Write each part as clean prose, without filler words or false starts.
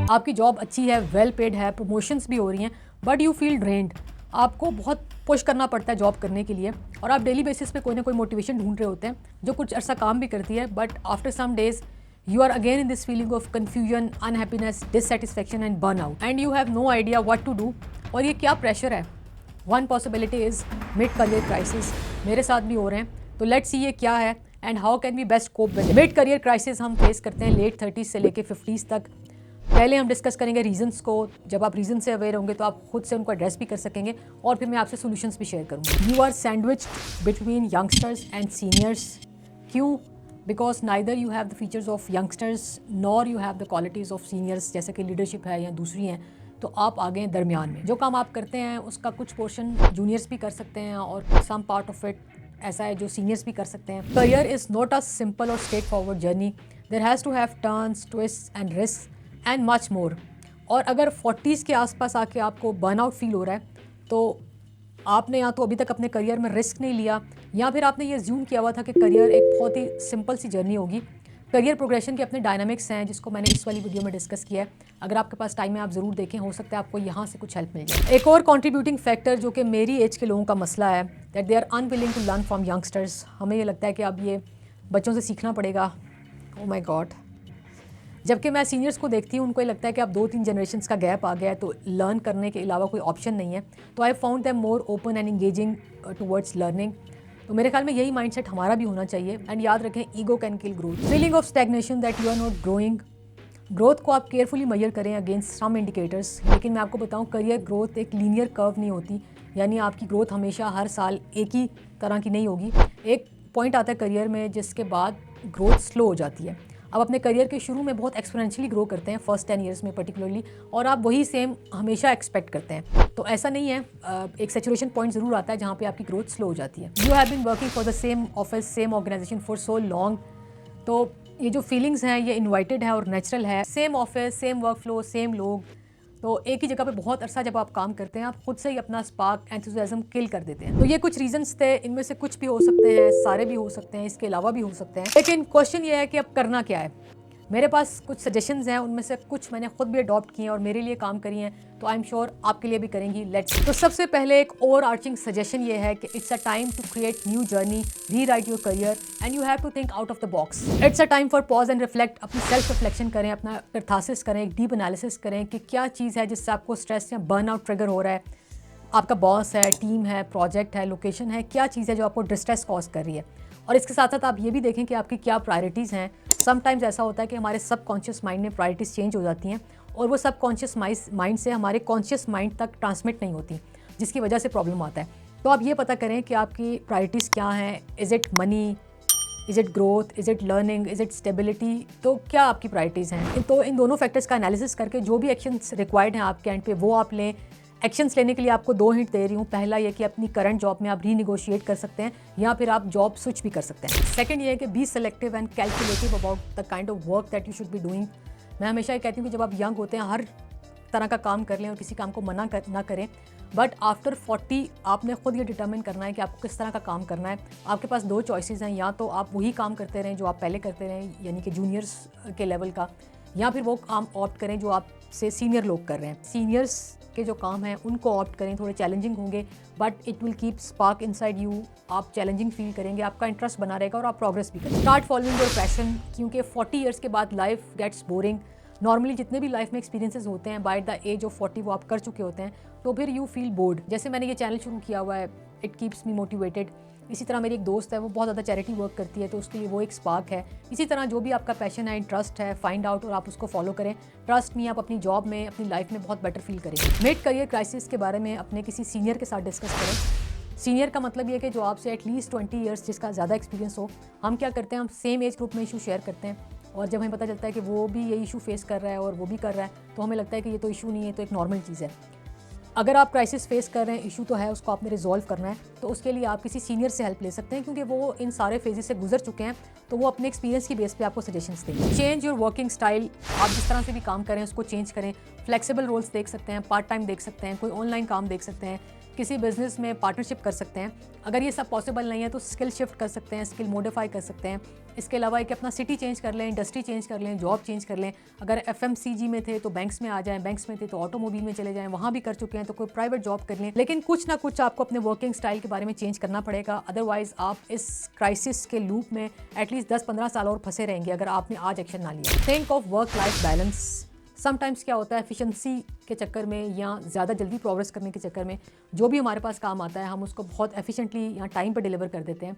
आपकी जॉब अच्छी है, वेल पेड है, प्रमोशंस भी हो रही हैं, बट यू फील ड्रेन्ड। आपको बहुत पुश करना पड़ता है जॉब करने के लिए और आप डेली बेसिस पे कोई ना कोई मोटिवेशन ढूंढ रहे होते हैं जो कुछ अर्सा काम भी करती है, but after some days you are again in this feeling of confusion, unhappiness, dissatisfaction and burnout and you have no idea what to do। और ये क्या प्रेशर है? One possibility is mid career crisis। मेरे साथ भी हो रहे हैं, तो लेट्स सी ये क्या है and how can we best cope with. Mid career crisis हम फेस करते हैं लेट 30s से लेके 50s तक। पहले हम डिस्कस करेंगे रीजंस को। जब आप रीजन से अवेयर होंगे तो आप खुद से उनको एड्रेस भी कर सकेंगे और फिर मैं आपसे सॉल्यूशंस भी शेयर करूँगी। You are sandwiched between youngsters and seniors. क्यों? Because neither you have the features of youngsters nor you have the qualities of seniors, जैसे कि लीडरशिप है या दूसरी हैं, तो आप आगे हैं दरमियान में। जो काम आप करते हैं उसका कुछ पोर्शन जूनियर्स भी कर सकते हैं और सम पार्ट ऑफ इट ऐसा है जो सीनियर्स भी कर सकते हैं। Career is not a simple और straightforward journey. There has to have turns, twist and risk and much more. और अगर 40s के आसपास आके आपको बर्नआउट फील हो रहा है तो आपने या तो अभी तक अपने करियर में रिस्क नहीं लिया या फिर आपने ये अज्यूम किया हुआ था कि करियर एक बहुत ही सिंपल सी जर्नी होगी। करियर प्रोग्रेशन के अपने डायनामिक्स हैं जिसको मैंने इस वाली वीडियो में डिस्कस किया है। अगर आपके पास टाइम है आप ज़रूर देखें, हो सकता है आपको यहाँ से कुछ हेल्प मिल जाए। एक और कंट्रीब्यूटिंग फैक्टर जो कि मेरी एज के लोगों का मसला है, that they are unwilling to learn from youngsters. हमें ये लगता है कि अब ये बच्चों से सीखना पड़ेगा। Oh my God. जबकि मैं सीनियर्स को देखती हूँ, उनको ये लगता है कि अब 2-3 जनरेशन्स का गैप आ गया है तो लर्न करने के अलावा कोई ऑप्शन नहीं है। तो I found them more open and engaging towards learning. तो मेरे ख्याल में यही माइंडसेट हमारा भी होना चाहिए। एंड याद रखें, ego can kill growth. Feeling of stagnation that you are not growing. Growth को आप केयरफुली मेजर करें अगेंस्ट सम इंडिकेटर्स। लेकिन मैं आपको बताऊं, करियर ग्रोथ एक लीनियर कर्व नहीं होती, यानी आपकी ग्रोथ हमेशा हर साल एक ही तरह की नहीं होगी। एक पॉइंट आता है करियर में जिसके बाद ग्रोथ स्लो हो जाती है। आप अपने करियर के शुरू में बहुत एक्सपोनेंशियली ग्रो करते हैं, फर्स्ट 10 ईयर्स में पर्टिकुलरली, और आप वही सेम हमेशा एक्सपेक्ट करते हैं। तो ऐसा नहीं है, एक सैचुरेशन पॉइंट ज़रूर आता है जहाँ पे आपकी ग्रोथ स्लो हो जाती है। You have been working for the same office, same organisation for so long. तो ये जो फीलिंग्स हैं ये इन्वाइटेड है और नेचुरल है। Same office, same work flow, same लोग, तो एक ही जगह पे बहुत अरसा जब आप काम करते हैं आप खुद से ही अपना स्पार्क, एंथुसियाज्म किल कर देते हैं। तो ये कुछ रीजंस थे, इनमें से कुछ भी हो सकते हैं, सारे भी हो सकते हैं, इसके अलावा भी हो सकते हैं। लेकिन क्वेश्चन ये है कि अब करना क्या है। मेरे पास कुछ सजेशंस हैं, उनमें से कुछ मैंने खुद भी अडॉप्ट किए हैं और मेरे लिए काम करी हैं, तो आई एम श्योर आपके लिए भी करेंगी। लेट्स। तो सबसे पहले एक ओवर आर्चिंग सजेशन ये है कि it's a time to create new journey, rewrite your career and you have to think out of the box. It's a time for pause and reflect. अपनी सेल्फ रिफ्लेक्शन करें, अपना catharsis करें, एक deep analysis करें कि क्या चीज़ है जिससे आपको स्ट्रेस या बर्नआउट ट्रिगर हो रहा है। आपका बॉस है, टीम है, प्रोजेक्ट है, लोकेशन है, क्या चीज़ है जो आपको डिस्ट्रेस कॉज कर रही है। और इसके साथ साथ आप ये भी देखें कि आपकी क्या प्रायोरिटीज़ हैं। समटाइम्स ऐसा होता है कि हमारे सबकॉन्शियस माइंड में प्रायोरिटीज़ चेंज हो जाती हैं और वो सबकॉन्शियस माइंड से हमारे कॉन्शियस माइंड तक ट्रांसमिट नहीं होती, जिसकी वजह से प्रॉब्लम आता है। तो आप ये पता करें कि आपकी प्रायोरिटीज़ क्या हैं। Is it money, is it growth, is it learning, is it stability. तो क्या आपकी प्रायोरिटीज़ हैं। तो इन दोनों फैक्टर्स का एनालिसिस करके जो भी एक्शंस रिक्वायर्ड हैं आपके एंड पे वो आप लें। एक्शंस लेने के लिए आपको 2 हिंट दे रही हूँ। पहला ये कि अपनी करंट जॉब में आप रीनिगोशिएट कर सकते हैं या फिर आप जॉब स्विच भी कर सकते हैं। सेकंड ये है कि be selective and calculative about the kind of work that you should be doing. मैं हमेशा ये कहती हूँ कि जब आप यंग होते हैं हर तरह का काम कर लें और किसी काम को ना करें, बट आफ्टर 40 आपने खुद ये डिटर्मिन करना है कि आपको किस तरह का काम करना है। आपके पास 2 चॉइसेस हैं, या तो आप वही काम करते रहें जो आप पहले करते रहें, यानी कि जूनियर्स के लेवल का, या फिर वो काम ऑप्ट करें जो आपसे सीनियर लोग कर रहे हैं। सीनियर्स के जो काम हैं उनको ऑप्ट करें, थोड़े चैलेंजिंग होंगे but it will keep spark inside you. आप चैलेंजिंग फील करेंगे, आपका इंटरेस्ट बना रहेगा और आप प्रोग्रेस भी करेंगे। स्टार्ट फॉलोइंग योर पैशन, क्योंकि 40 ईयर्स के बाद लाइफ गेट्स बोरिंग। नॉर्मली जितने भी लाइफ में एक्सपीरियंसेस होते हैं बाय द एज ऑफ 40 वो आप कर चुके होते हैं, तो फिर यू फील बोर्ड। जैसे मैंने ये चैनल शुरू किया हुआ है, इट कीप्स मी मोटिवेटेड। इसी तरह मेरी एक दोस्त है, वो बहुत ज़्यादा चैरिटी वर्क करती है, तो उसके लिए वो एक स्पार्क है। इसी तरह जो भी आपका पैशन है, इंटरेस्ट है, फाइंड आउट और आप उसको फॉलो करें। ट्रस्ट मी, आप अपनी जॉब में, अपनी लाइफ में बहुत बेटर फील करेंगे। मिड करियर क्राइसिस के बारे में अपने किसी सीनियर के साथ डिस्कस करें। सीनियर का मतलब ये है कि जो आपसे एटलीस्ट 20 ईयर्स, जिसका ज़्यादा एक्सपीरियंस हो। हम क्या करते हैं, हम सेम एज ग्रुप में इशू शेयर करते हैं और जब हमें पता चलता है कि वो भी ये इशू फेस कर रहा है और वो भी कर रहा है, तो हमें लगता है कि ये तो इशू नहीं है, तो एक नॉर्मल चीज़ है। अगर आप क्राइसिस फेस कर रहे हैं, इशू तो है, उसको आपने रिजॉल्व करना है, तो उसके लिए आप किसी सीनियर से हेल्प ले सकते हैं, क्योंकि वो इन सारे फेजेस से गुजर चुके हैं, तो वो अपने एक्सपीरियंस की बेस पे आपको सजेशंस देंगे। Change your working style. आप जिस तरह से भी काम करें उसको चेंज करें। फ्लेक्सिबल रोल्स देख सकते हैं, पार्ट टाइम देख सकते हैं, कोई ऑनलाइन काम देख सकते हैं, किसी बिजनेस में पार्टनरशिप कर सकते हैं। अगर ये सब पॉसिबल नहीं है तो स्किल शिफ्ट कर सकते हैं, स्किल मॉडिफाई कर सकते हैं। इसके अलावा एक अपना सिटी चेंज कर लें, इंडस्ट्री चेंज कर लें, जॉब चेंज कर लें। अगर FMCG में थे तो बैंक्स में आ जाएं, बैंक्स में थे तो ऑटोमोबाइल में चले जाएं, वहाँ भी कर चुके हैं तो कोई प्राइवेट जॉब कर लें। लेकिन कुछ ना कुछ आपको अपने वर्किंग स्टाइल के बारे में चेंज करना पड़ेगा, अदरवाइज आप इस क्राइसिस के लूप में एटलीस्ट 10-15 साल और फंसे रहेंगे अगर आपने आज एक्शन ना लिया। Think of work life balance. Sometimes क्या होता है, एफिशिएंसी के चक्कर में या ज़्यादा जल्दी प्रोग्रेस करने के चक्कर में जो भी हमारे पास काम आता है हम उसको बहुत एफिशिएंटली या टाइम पर डिलीवर कर देते हैं।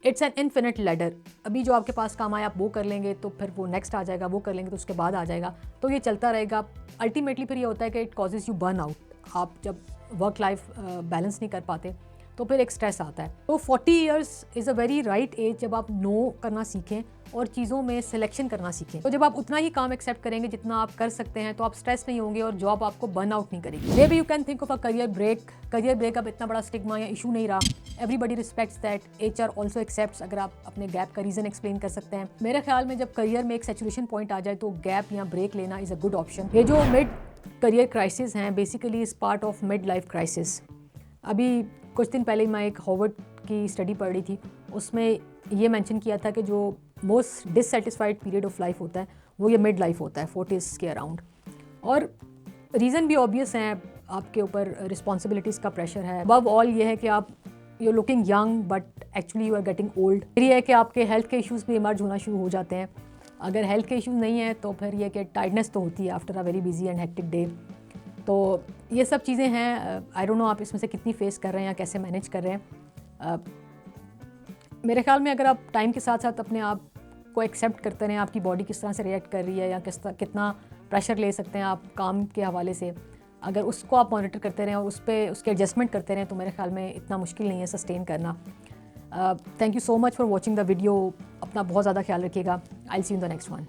It's an infinite ladder. अभी जो आपके पास काम आया आप वो कर लेंगे तो फिर वो नेक्स्ट आ जाएगा, वो कर लेंगे तो उसके बाद आ जाएगा, तो ये चलता रहेगा। अल्टीमेटली फिर ये होता है कि it causes you burn out. आप जब वर्क लाइफ बैलेंस नहीं कर पाते तो फिर एक स्ट्रेस आता है। तो 40 years is a very right age जब आप नो करना सीखें और चीज़ों में सिलेक्शन करना सीखें। तो जब आप उतना ही काम एक्सेप्ट करेंगे जितना आप कर सकते हैं तो आप स्ट्रेस नहीं होंगे और जॉब आपको बर्न आउट नहीं करेगी। Maybe you can think of a career break. Career break अब इतना बड़ा स्टिग्मा या इशू नहीं रहा। Everybody respects that, HR also accepts अगर आप अपने गैप का रीज़न एक्सप्लेन कर सकते हैं। मेरे ख्याल में जब करियर में एक सैचुरेशन पॉइंट आ जाए तो गैप या ब्रेक लेना इज़ अ गुड ऑप्शन। ये जो मिड करियर क्राइसिस हैं basically is part of mid life crisis. अभी कुछ दिन पहले मैं एक हार्वर्ड की स्टडी पढ़ रही थी, उसमें ये मेंशन किया था कि जो most dissatisfied period of life होता है वो ये मिड लाइफ होता है, 40s के अराउंड। और रीज़न भी ऑब्वियस हैं, आपके ऊपर रिस्पॉन्सिबिलिटीज़ का प्रेशर है। अबव ऑल ये है कि आप you looking young but actually you are getting old. फिर ये है कि आपके हेल्थ के इश्यूज़ भी इमर्ज होना शुरू हो जाते हैं। अगर हेल्थ के इश्यूज़ नहीं है तो फिर ये कि टायर्डनेस तो होती है after a very busy and hectic day. तो ये सब चीज़ें हैं। आई डोंट नो आप इसमें से कितनी फेस कर रहे हैं या कैसे मैनेज कर रहे हैं। मेरे ख्याल में अगर आप टाइम के साथ साथ अपने आप को एक्सेप्ट करते रहें, आपकी बॉडी किस तरह से रिएक्ट कर रही है या कितना प्रेशर ले सकते हैं आप काम के हवाले से, अगर उसको आप मॉनिटर करते रहें और उसके एडजस्टमेंट करते रहें तो मेरे ख्याल में इतना मुश्किल नहीं है सस्टेन करना। Thank you so much for watching the video. अपना बहुत ज़्यादा ख्याल रखिएगा। I will see you in the next one.